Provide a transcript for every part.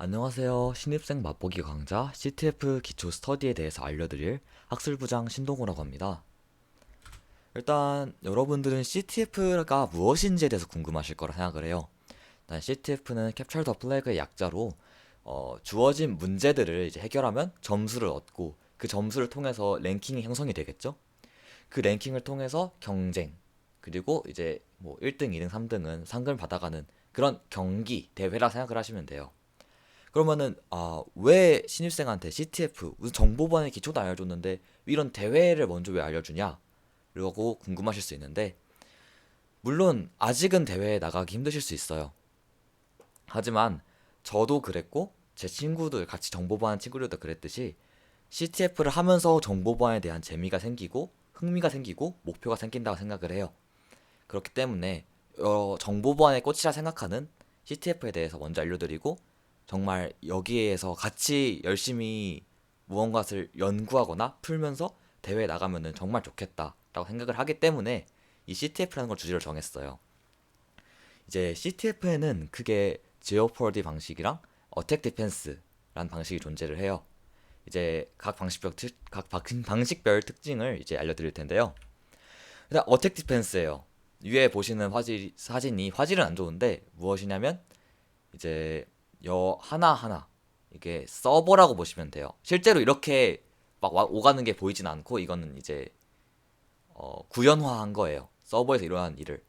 안녕하세요. 신입생 맛보기 강좌 CTF 기초 스터디에 대해서 알려드릴 학술부장 신동호라고 합니다. 일단 여러분들은 CTF가 무엇인지에 대해서 궁금하실 거라 생각을 해요. 일단 CTF는 Capture the Flag의 약자로 주어진 문제들을 이제 해결하면 점수를 얻고 그 점수를 통해서 랭킹이 형성이 되겠죠. 그 랭킹을 통해서 경쟁 그리고 이제 뭐 1등, 2등, 3등은 상금을 받아가는 그런 경기 대회라 생각을 하시면 돼요. 그러면은 왜 신입생한테 CTF 무슨 정보반의 기초도 알려줬는데 이런 대회를 먼저 왜 알려주냐? 라고 궁금하실 수 있는데 물론 아직은 대회에 나가기 힘드실 수 있어요. 하지만 저도 그랬고 제 친구들 같이 정보반 친구들도 그랬듯이 CTF를 하면서 정보반에 대한 재미가 생기고 흥미가 생기고 목표가 생긴다고 생각을 해요. 그렇기 때문에 정보보안의 꽃이라 생각하는 CTF에 대해서 먼저 알려드리고 정말 여기에서 같이 열심히 무언가를 연구하거나 풀면서 대회에 나가면은 정말 좋겠다라고 생각을 하기 때문에 이 CTF라는 걸 주제로 정했어요. 이제 CTF에는 크게 제오포디 방식이랑 어택 디펜스라는 방식이 존재를 해요. 이제 각 방식별 특징을 이제 알려드릴 텐데요. 일단 어택 디펜스예요. 위에 보시는 사진이 화질은 안 좋은데 무엇이냐면 이제 여 하나하나 이게 서버라고 보시면 돼요. 실제로 이렇게 막 오가는 게 보이진 않고 이거는 이제 구현화한 거예요. 서버에서 일어난 일을.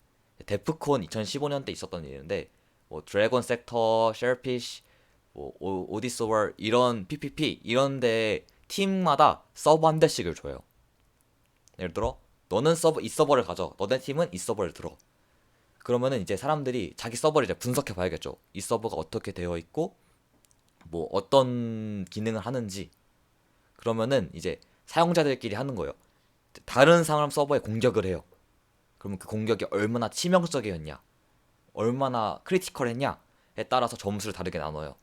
데프콘 2015년 때 있었던 일인데 뭐 드래곤 섹터, 쉘피쉬, 뭐 오디소월 이런 PPP 이런데 팀마다 서버 한 대씩을 줘요. 예를 들어 너는 이 서버를 가져. 너네 팀은 이 서버를 들어. 그러면은 이제 사람들이 자기 서버를 이제 분석해 봐야겠죠. 이 서버가 어떻게 되어 있고 뭐 어떤 기능을 하는지. 그러면은 이제 사용자들끼리 하는 거예요. 다른 사람 서버에 공격을 해요. 그러면 그 공격이 얼마나 치명적이었냐, 얼마나 크리티컬했냐에 따라서 점수를 다르게 나눠요.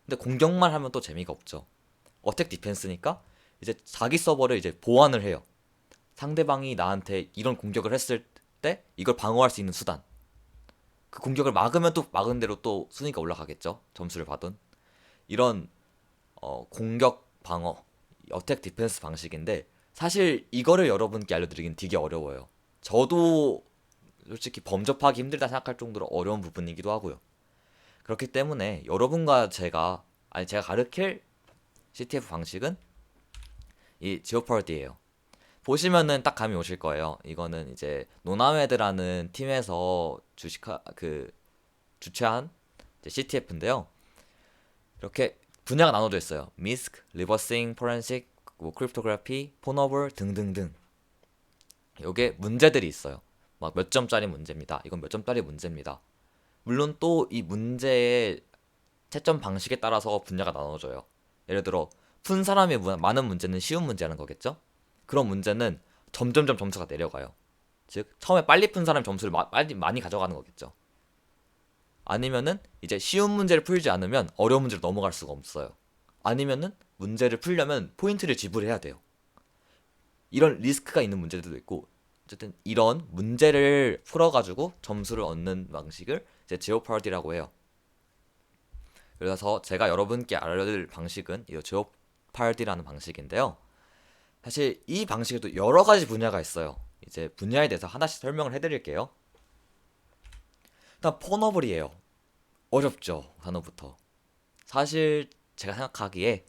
근데 공격만 하면 또 재미가 없죠. 어택 디펜스니까 이제 자기 서버를 이제 보완을 해요. 상대방이 나한테 이런 공격을 했을 때 이걸 방어할 수 있는 수단. 그 공격을 막으면 또 막은 대로 또 순위가 올라가겠죠. 점수를 받은. 이런 공격 방어, 어택 디펜스 방식인데 사실 이거를 여러분께 알려드리긴 되게 어려워요. 저도 솔직히 범접하기 힘들다 생각할 정도로 어려운 부분이기도 하고요. 그렇기 때문에 여러분과 제가 가르칠 CTF 방식은 이 지오퍼디예요. 보시면은 딱 감이 오실 거예요. 이거는 이제 노나메드라는 팀에서 주최한 CTF인데요. 이렇게 분야가 나눠져 있어요. 미스크, 리버싱, 포렌식, 뭐 크립토그래피, 폰오버 등등등. 요게 문제들이 있어요. 막 몇 점짜리 문제입니다. 이건 몇 점짜리 문제입니다. 물론 또 이 문제의 채점 방식에 따라서 분야가 나눠져요. 예를 들어 푼 사람이 많은 문제는 쉬운 문제라는 거겠죠? 그런 문제는 점점점 점수가 내려가요. 즉 처음에 빨리 푼 사람이 점수를 많이 가져가는 거겠죠. 아니면은 이제 쉬운 문제를 풀지 않으면 어려운 문제로 넘어갈 수가 없어요. 아니면은 문제를 풀려면 포인트를 지불해야 돼요. 이런 리스크가 있는 문제들도 있고 어쨌든 이런 문제를 풀어가지고 점수를 얻는 방식을 이제 제오파디라고 해요. 그래서 제가 여러분께 알려드릴 방식은 이 제오파디라는 방식인데요. 사실 이 방식에도 여러 가지 분야가 있어요. 이제 분야에 대해서 하나씩 설명을 해드릴게요. 일단 폰어블이에요. 어렵죠, 단어부터. 사실 제가 생각하기에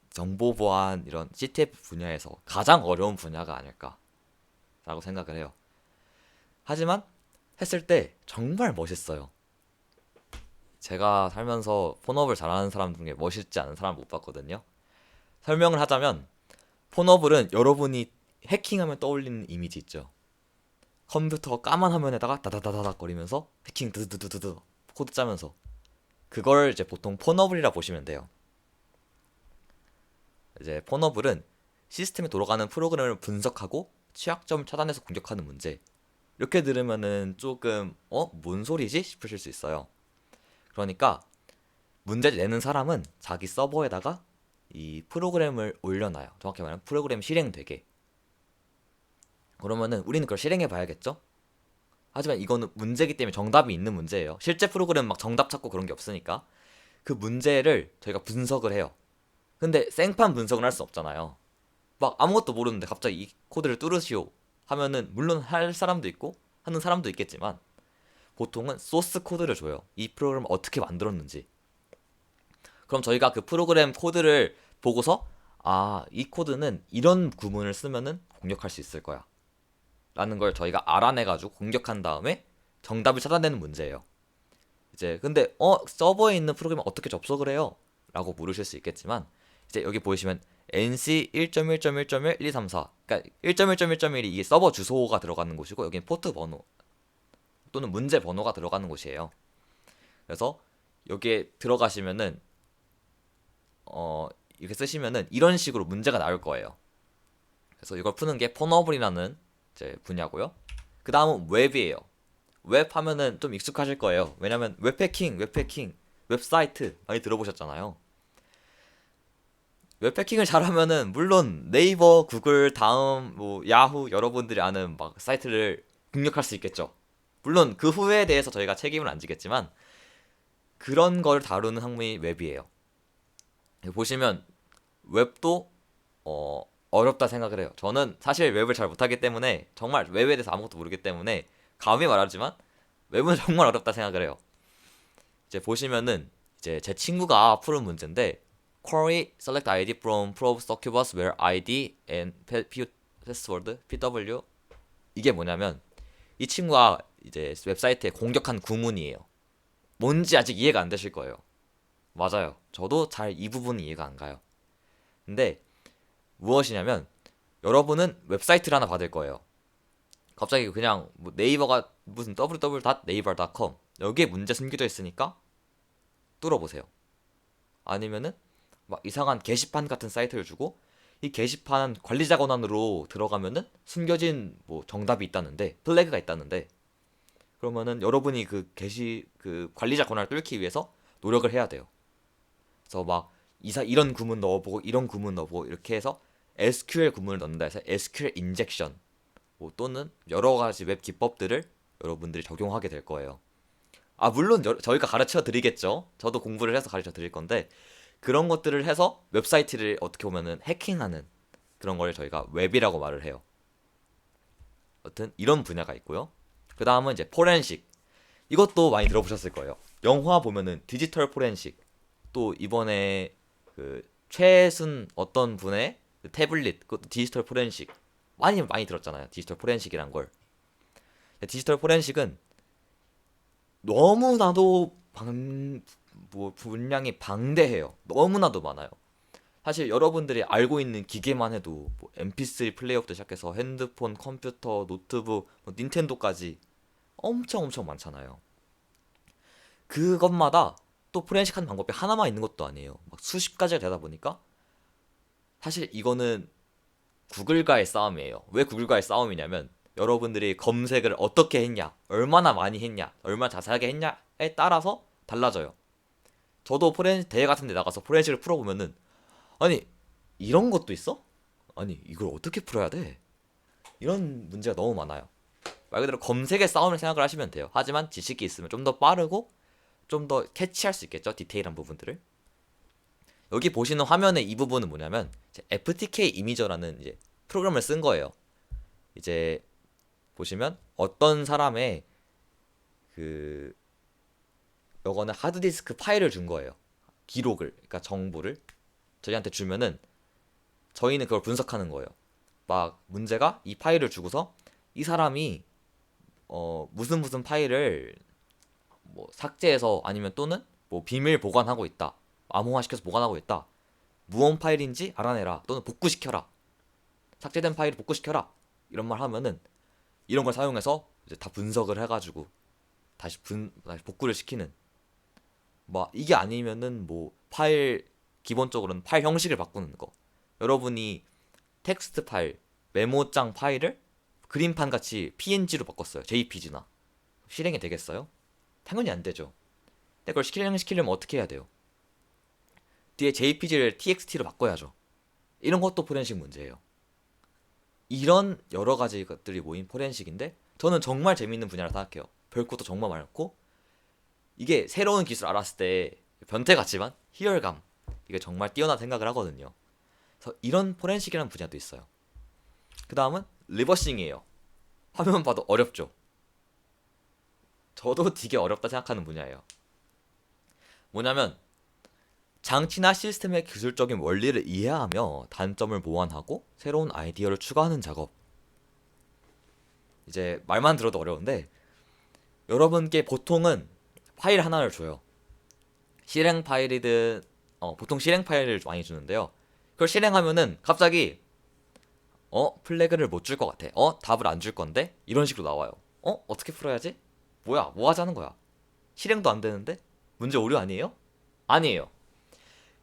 정보 보안 이런 CTF 분야에서 가장 어려운 분야가 아닐까라고 생각을 해요. 하지만 했을 때 정말 멋있어요. 제가 살면서 폰업을 잘하는 사람 중에 멋있지 않은 사람 못 봤거든요. 설명을 하자면 폰업은 여러분이 해킹하면 떠올리는 이미지 있죠. 컴퓨터 까만 화면에다가 다다다다닥 거리면서 해킹 드드드드드 코드 짜면서 그걸 이제 보통 폰업이라 보시면 돼요. 이제 폰어블은 시스템에 돌아가는 프로그램을 분석하고 취약점을 차단해서 공격하는 문제. 이렇게 들으면은 조금 뭔 소리지 싶으실 수 있어요. 그러니까 문제를 내는 사람은 자기 서버에다가 이 프로그램을 올려놔요. 정확히 말하면 프로그램 실행되게. 그러면은 우리는 그걸 실행해 봐야겠죠? 하지만 이거는 문제기 때문에 정답이 있는 문제예요. 실제 프로그램 막 정답 찾고 그런 게 없으니까. 그 문제를 저희가 분석을 해요. 근데 생판 분석을 할 수 없잖아요. 막 아무것도 모르는데 갑자기 이 코드를 뚫으시오 하면은 물론 할 사람도 있고 하는 사람도 있겠지만 보통은 소스 코드를 줘요. 이 프로그램을 어떻게 만들었는지. 그럼 저희가 그 프로그램 코드를 보고서 아, 이 코드는 이런 구문을 쓰면은 공격할 수 있을 거야. 라는 걸 저희가 알아내가지고 공격한 다음에 정답을 찾아내는 문제예요. 이제 근데 서버에 있는 프로그램을 어떻게 접속을 해요? 라고 물으실 수 있겠지만 이제 여기 보시면 NC 1.1.1.1.1234 그러니까 1.1.1.1이 이게 서버 주소가 들어가는 곳이고 여기는 포트 번호 또는 문제 번호가 들어가는 곳이에요. 그래서 여기에 들어가시면은 이렇게 쓰시면은 이런 식으로 문제가 나올 거예요. 그래서 이걸 푸는 게 폰어블이라는 이제 분야고요. 그 다음은 웹이에요. 웹 하면은 좀 익숙하실 거예요. 왜냐면 웹해킹, 웹사이트 많이 들어보셨잖아요. 웹해킹을 잘하면은 물론 네이버, 구글, 다음, 뭐 야후 여러분들이 아는 막 사이트를 공략할 수 있겠죠. 물론 그 후에 대해서 저희가 책임을 안 지겠지만 그런 걸 다루는 학문이 웹이에요. 보시면 웹도 어렵다 생각을 해요. 저는 사실 웹을 잘 못하기 때문에 정말 웹에 대해서 아무것도 모르기 때문에 감히 말하지만 웹은 정말 어렵다 생각을 해요. 이제 보시면은 이제 제 친구가 푸른 문제인데 query select id from probe succubus where id and password pw 이게 뭐냐면 이 친구가 이제 웹사이트에 공격한 구문이에요. 뭔지 아직 이해가 안 되실 거예요. 맞아요. 저도 잘 이 부분이 이해가 안 가요. 근데 무엇이냐면 여러분은 웹사이트를 하나 받을 거예요. 갑자기 그냥 뭐 네이버가 무슨 www.naver.com 여기에 문제 숨겨져 있으니까 뚫어보세요. 아니면은 막 이상한 게시판 같은 사이트를 주고 이 게시판 관리자 권한으로 들어가면은 숨겨진 뭐 정답이 있다는데 플래그가 있다는데 그러면은 여러분이 그 관리자 권한을 뚫기 위해서 노력을 해야 돼요. 그래서 막 이런 구문 넣어보고 이런 구문 넣어보고 이렇게 해서 SQL 구문을 넣는다 해서 SQL 인젝션 뭐 또는 여러 가지 웹 기법들을 여러분들이 적용하게 될 거예요. 아 물론 저희가 가르쳐 드리겠죠. 저도 공부를 해서 가르쳐 드릴 건데 그런 것들을 해서 웹사이트를 어떻게 보면은 해킹하는 그런 걸 저희가 웹이라고 말을 해요. 여튼 이런 분야가 있고요. 그 다음은 이제 포렌식. 이것도 많이 들어보셨을 거예요. 영화 보면은 디지털 포렌식. 또 이번에 그 최순 어떤 분의 그 태블릿 그것도 디지털 포렌식 많이 들었잖아요. 디지털 포렌식이란 걸. 디지털 포렌식은 너무나도 분량이 방대해요. 너무나도 많아요. 사실 여러분들이 알고 있는 기계만 해도 뭐 MP3 플레이어부터 시작해서 핸드폰, 컴퓨터, 노트북, 뭐 닌텐도까지 엄청 많잖아요. 그것마다 또 포렌식 하는 방법이 하나만 있는 것도 아니에요. 막 수십 가지가 되다 보니까 사실 이거는 구글과의 싸움이에요. 왜 구글과의 싸움이냐면 여러분들이 검색을 어떻게 했냐, 얼마나 많이 했냐, 얼마나 자세하게 했냐에 따라서 달라져요. 저도 대회 같은 데 나가서 포렌식을 풀어보면은 아니 이런 것도 있어? 아니 이걸 어떻게 풀어야 돼? 이런 문제가 너무 많아요. 말 그대로 검색의 싸움을 생각을 하시면 돼요. 하지만 지식이 있으면 좀 더 빠르고 좀 더 캐치할 수 있겠죠. 디테일한 부분들을. 여기 보시는 화면의 이 부분은 뭐냐면 FTK 이미저라는 이제 프로그램을 쓴 거예요. 이제 보시면 어떤 사람의 그 요거는 하드디스크 파일을 준 거예요. 기록을, 그러니까 정보를 저희한테 주면은 저희는 그걸 분석하는 거예요. 막 문제가 이 파일을 주고서 이 사람이 무슨 파일을 뭐 삭제해서 아니면 또는 뭐 비밀 보관하고 있다. 암호화시켜서 보관하고 있다. 무언 파일인지 알아내라. 또는 복구시켜라. 삭제된 파일을 복구시켜라. 이런 말 하면은 이런 걸 사용해서 이제 다 분석을 해가지고 다시 복구를 시키는. 뭐 이게 아니면은 뭐 파일 기본적으로는 파일 형식을 바꾸는 거. 여러분이 텍스트 파일, 메모장 파일을 그림판 같이 PNG로 바꿨어요. JPG나. 실행이 되겠어요? 당연히 안 되죠. 근데 그걸 실행시키려면 어떻게 해야 돼요? 뒤에 JPG를 TXT로 바꿔야죠. 이런 것도 포렌식 문제예요. 이런 여러 가지 것들이 모인 포렌식인데 저는 정말 재밌는 분야라 생각해요. 별 것도 정말 많고 이게 새로운 기술 알았을 때 변태 같지만 희열감, 이게 정말 뛰어난 생각을 하거든요. 그래서 이런 포렌식이라는 분야도 있어요. 그 다음은 리버싱이에요. 화면 봐도 어렵죠. 저도 되게 어렵다 생각하는 분야예요. 뭐냐면 장치나 시스템의 기술적인 원리를 이해하며 단점을 보완하고 새로운 아이디어를 추가하는 작업. 이제 말만 들어도 어려운데 여러분께 보통은 파일 하나를 줘요. 실행 파일이든 보통 실행 파일을 많이 주는데요. 그걸 실행하면은 갑자기 플래그를 못 줄 것 같아. 답을 안 줄 건데 이런 식으로 나와요. 어떻게 풀어야지? 뭐야? 뭐 하자는 거야? 실행도 안 되는데? 문제 오류 아니에요? 아니에요.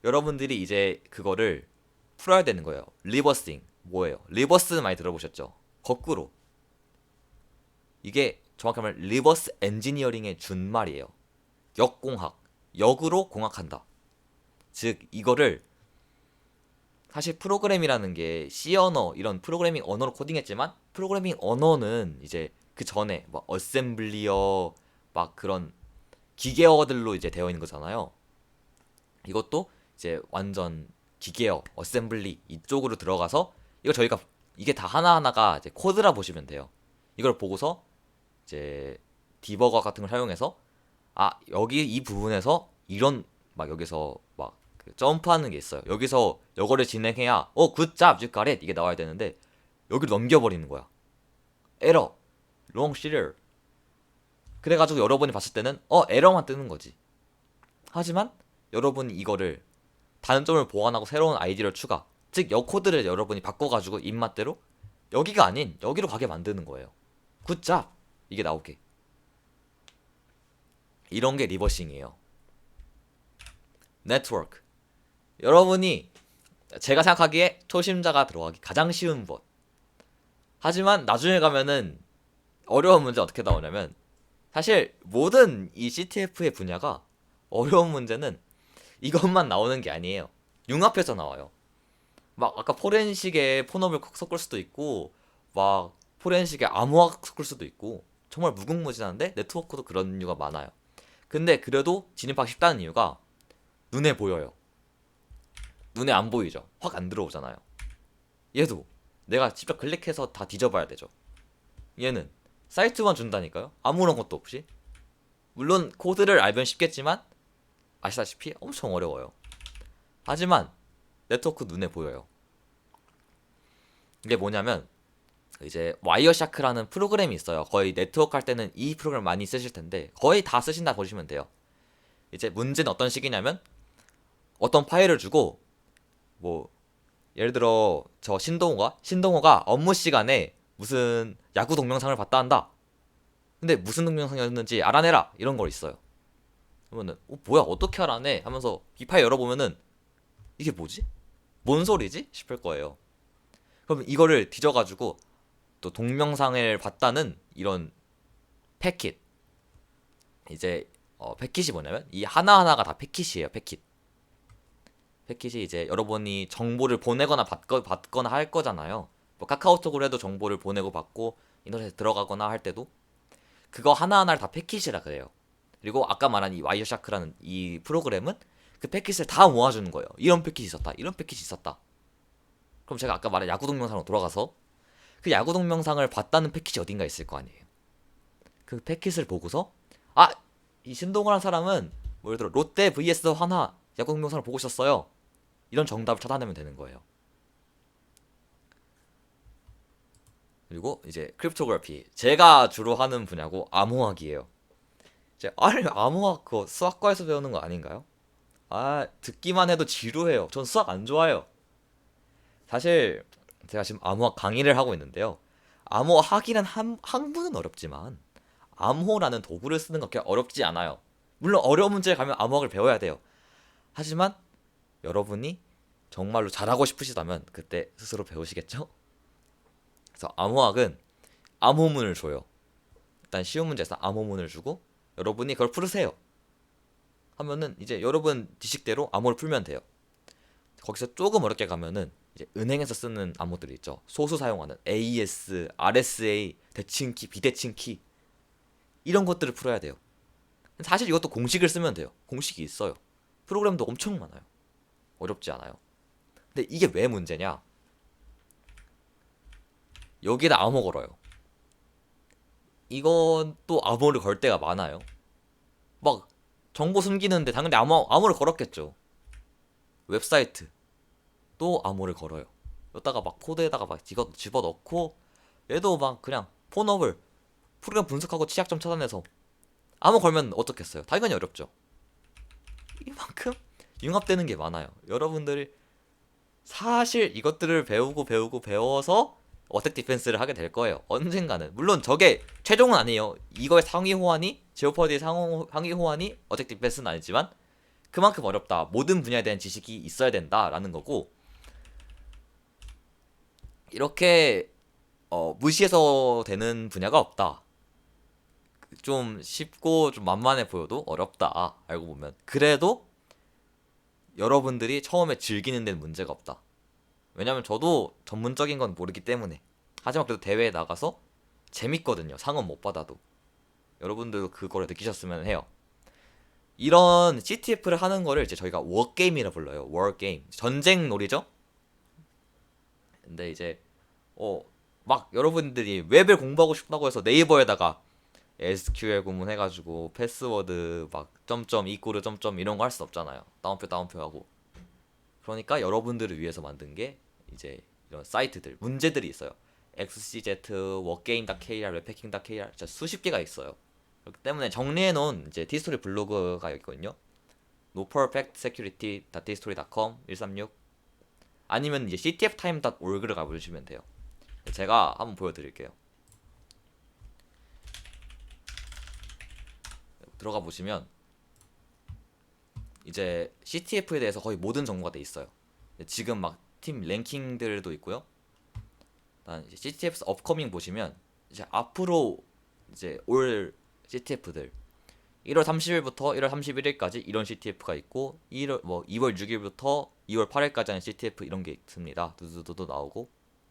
여러분들이 이제 그거를 풀어야 되는 거예요. 리버싱 뭐예요? 리버스 많이 들어보셨죠? 거꾸로. 이게 정확히 말하면 리버스 엔지니어링의 준말이에요. 역공학. 역으로 공학한다. 즉 이거를 사실 프로그램이라는 게 C 언어 이런 프로그래밍 언어로 코딩했지만 프로그래밍 언어는 이제 그 전에 막 어셈블리어 막 그런 기계어들로 이제 되어 있는 거잖아요. 이것도 이제 완전 기계어 어셈블리 이쪽으로 들어가서 이거 저희가 이게 다 하나하나가 이제 코드라 보시면 돼요. 이걸 보고서 이제 디버거 같은 걸 사용해서 여기 이 부분에서 이런 막 여기서 막그 점프하는 게 있어요. 여기서 이거를 진행해야 굿잡 you got it 이게 나와야 되는데 여기를 넘겨버리는 거야. 에러 wrong serial. 그래가지고 여러분이 봤을 때는 에러만 뜨는 거지. 하지만 여러분이 이거를 단점을 보완하고 새로운 아이디어를 추가, 즉 여코드를 여러분이 바꿔가지고 입맛대로 여기가 아닌 여기로 가게 만드는 거예요. 굿잡 이게 나오게. 이런 게 리버싱이에요. 네트워크. 여러분이 제가 생각하기에 초심자가 들어가기 가장 쉬운 것. 하지만 나중에 가면은 어려운 문제 어떻게 나오냐면 사실 모든 이 CTF의 분야가 어려운 문제는 이것만 나오는 게 아니에요. 융합해서 나와요. 막 아까 포렌식에 폰업을 섞을 수도 있고 막 포렌식에 암호학 섞을 수도 있고 정말 무궁무진한데 네트워크도 그런 이유가 많아요. 근데 그래도 진입하기 쉽다는 이유가 눈에 보여요. 눈에 안 보이죠. 확 안 들어오잖아요. 얘도 내가 직접 클릭해서 다 뒤져봐야 되죠. 얘는 사이트만 준다니까요. 아무런 것도 없이. 물론 코드를 알면 쉽겠지만 아시다시피 엄청 어려워요. 하지만 네트워크 눈에 보여요. 이게 뭐냐면 이제 와이어샤크라는 프로그램이 있어요. 거의 네트워크 할 때는 이 프로그램 많이 쓰실 텐데 거의 다 쓰신다 보시면 돼요. 이제 문제는 어떤 식이냐면 어떤 파일을 주고 뭐 예를 들어 저 신동호가 업무 시간에 무슨 야구 동영상을 봤다 한다. 근데 무슨 동영상이었는지 알아내라 이런 거 있어요. 그러면은 뭐야 어떻게 알아내 하면서 이 파일 열어보면은 이게 뭐지? 뭔 소리지? 싶을 거예요. 그럼 이거를 뒤져가지고 또 동영상을 봤다는 이런 패킷. 이제 패킷이 뭐냐면 이 하나하나가 다 패킷이에요. 패킷이 이제 여러분이 정보를 보내거나 받거나 할 거잖아요. 뭐 카카오톡으로 해도 정보를 보내고 받고 인터넷에 들어가거나 할 때도 그거 하나하나를 다 패킷이라 그래요. 그리고 아까 말한 이 와이어샤크라는 이 프로그램은 그 패킷을 다 모아주는 거예요. 이런 패킷이 있었다. 이런 패킷이 있었다. 그럼 제가 아까 말한 야구 동영상으로 돌아가서 그 야구 동영상을 봤다는 패킷이 어딘가 있을 거 아니에요. 그 패킷을 보고서 이 신동호라는 사람은 뭐 예를 들어 롯데 vs 한화 야구 동영상을 보고 있었어요. 이런 정답을 찾아내면 되는 거예요. 그리고 이제 크립토그래피. 제가 주로 하는 분야고 암호학이에요. 암호학 그거 수학과에서 배우는 거 아닌가요? 듣기만 해도 지루해요. 전 수학 안 좋아해요. 사실 제가 지금 암호학 강의를 하고 있는데요. 암호학이란 학문은 어렵지만 암호라는 도구를 쓰는 거 그렇게 어렵지 않아요. 물론 어려운 문제에 가면 암호학을 배워야 돼요. 하지만 여러분이 정말로 잘하고 싶으시다면 그때 스스로 배우시겠죠? 그래서 암호학은 암호문을 줘요. 일단 쉬운 문제에서 암호문을 주고 여러분이 그걸 풀으세요. 하면은 이제 여러분 지식대로 암호를 풀면 돼요. 거기서 조금 어렵게 가면은 이제 은행에서 쓰는 암호들이 있죠. 소수 사용하는 AES, RSA, 대칭키, 비대칭키 이런 것들을 풀어야 돼요. 사실 이것도 공식을 쓰면 돼요. 공식이 있어요. 프로그램도 엄청 많아요. 어렵지 않아요. 근데 이게 왜 문제냐? 여기다 암호 걸어요. 이건 또 암호를 걸 때가 많아요. 막 정보 숨기는데 당연히 암호를 걸었겠죠. 웹사이트 또 암호를 걸어요. 여기다가 막 코드에다가 막 집어넣고 얘도 막 그냥 폰업을 프로그램 분석하고 취약점 찾아내서 암호 걸면 어떻겠어요? 당연히 어렵죠. 이만큼 융합되는 게 많아요. 여러분들이 사실 이것들을 배워서 어택 디펜스를 하게 될 거예요. 언젠가는. 물론 저게 최종은 아니에요. 이거의 상위 호환이 제오퍼디의 상위 호환이 어택 디펜스는 아니지만 그만큼 어렵다. 모든 분야에 대한 지식이 있어야 된다라는 거고, 이렇게 무시해서 되는 분야가 없다. 좀 쉽고 좀 만만해 보여도 어렵다. 알고 보면. 그래도 여러분들이 처음에 즐기는 데는 문제가 없다. 왜냐면 저도 전문적인 건 모르기 때문에. 하지만 그래도 대회에 나가서 재밌거든요. 상은 못 받아도. 여러분들도 그거를 느끼셨으면 해요. 이런 CTF를 하는 거를 이제 저희가 워게임이라 불러요. 워게임. 전쟁 놀이죠? 근데 이제 막 여러분들이 웹을 공부하고 싶다고 해서 네이버에다가 SQL 구문해가지고 패스워드 막 점점 이꼬르 점점 이런 거 할 수 없잖아요. 따옴표 하고. 그러니까 여러분들을 위해서 만든 게 이제 이런 사이트들, 문제들이 있어요. XCZ, 워게임.kr, 웹패킹.kr 진짜 수십 개가 있어요. 그렇기 때문에 정리해놓은 이제 디스토리 블로그가 있거든요. noperfectsecurity.dstory.com 136 아니면 이제 ctftime.org를 가보시면 돼요. 제가 한번 보여드릴게요. 들어가 보시면 이제 CTF에 대해서 거의 모든 정보가 돼 있어요. 지금 막 팀 랭킹들도 있고요. 일단 이제 CTF 업커밍 보시면 이제 앞으로 이제 올 CTF들 1월 30일부터 1월 31일까지 이런 CTF가 있고 2월 6일부터 2월 8일까지 하는 CTF 이런 게 있습니다. 두두두두 나오고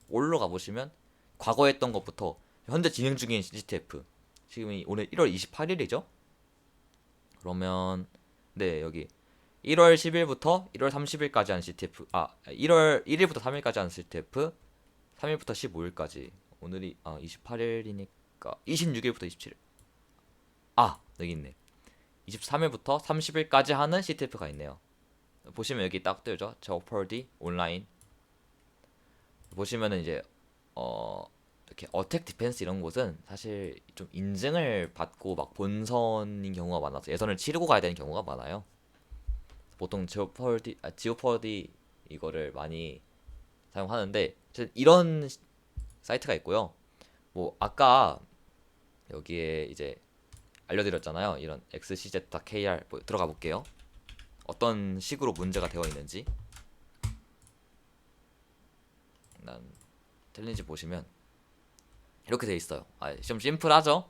올로 가보시면 과거에 했던 것부터 현재 진행 중인 CTF 지금이 오늘 1월 28일이죠? 그러면 네 여기 1월 10일부터 1월 30일까지 하는 CTF 1월 1일부터 3일까지 하는 CTF 3일부터 15일까지 오늘이 28일이니까 26일부터 27일 여기 있네 23일부터 30일까지 하는 CTF가 있네요. 보시면 여기 딱 뜨죠. 제오퍼디 온라인 보시면은 이제 이렇게 어택 디펜스 이런 곳은 사실 좀 인증을 받고 막 본선인 경우가 많아서 예선을 치르고 가야 되는 경우가 많아요. 보통 지오퍼디 이거를 많이 사용하는데 이런 사이트가 있고요. 뭐 아까 여기에 이제 알려드렸잖아요. 이런 xcz.kr 들어가 볼게요. 어떤 식으로 문제가 되어 있는지. 난 챌린지 보시면 이렇게 돼 있어요. 좀 심플하죠?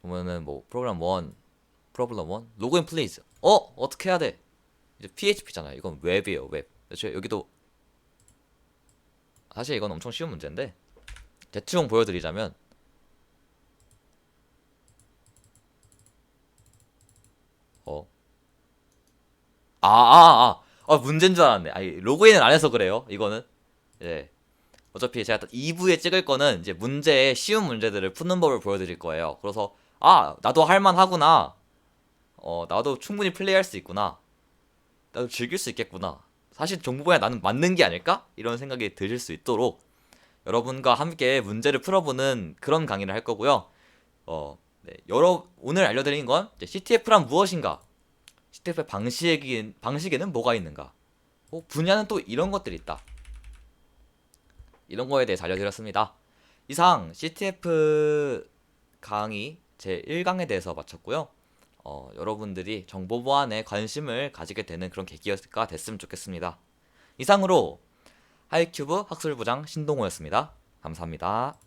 보면은 뭐 프로그램 1 로그인 플리즈. 어떻게 해야 돼? 이제 PHP잖아요. 이건 웹이에요. 웹. 여기도 사실 이건 엄청 쉬운 문제인데 대충 보여드리자면 문제인 줄 알았네. 로그인을 안 해서 그래요. 이거는 예. 어차피 제가 2부에 찍을 거는 이제 쉬운 문제들을 푸는 법을 보여드릴 거예요. 그래서 나도 할만하구나. 나도 충분히 플레이할 수 있구나. 나도 즐길 수 있겠구나. 사실 정보에 나는 맞는 게 아닐까? 이런 생각이 드실 수 있도록 여러분과 함께 문제를 풀어보는 그런 강의를 할 거고요. 네, 오늘 알려드린 건 CTF란 무엇인가? CTF의 방식에는 뭐가 있는가? 분야는 또 이런 것들이 있다. 이런 거에 대해서 알려드렸습니다. 이상 CTF 강의 제 1강에 대해서 마쳤고요. 여러분들이 정보 보안에 관심을 가지게 되는 그런 계기가 됐으면 좋겠습니다. 이상으로 하이큐브 학술부장 신동호였습니다. 감사합니다.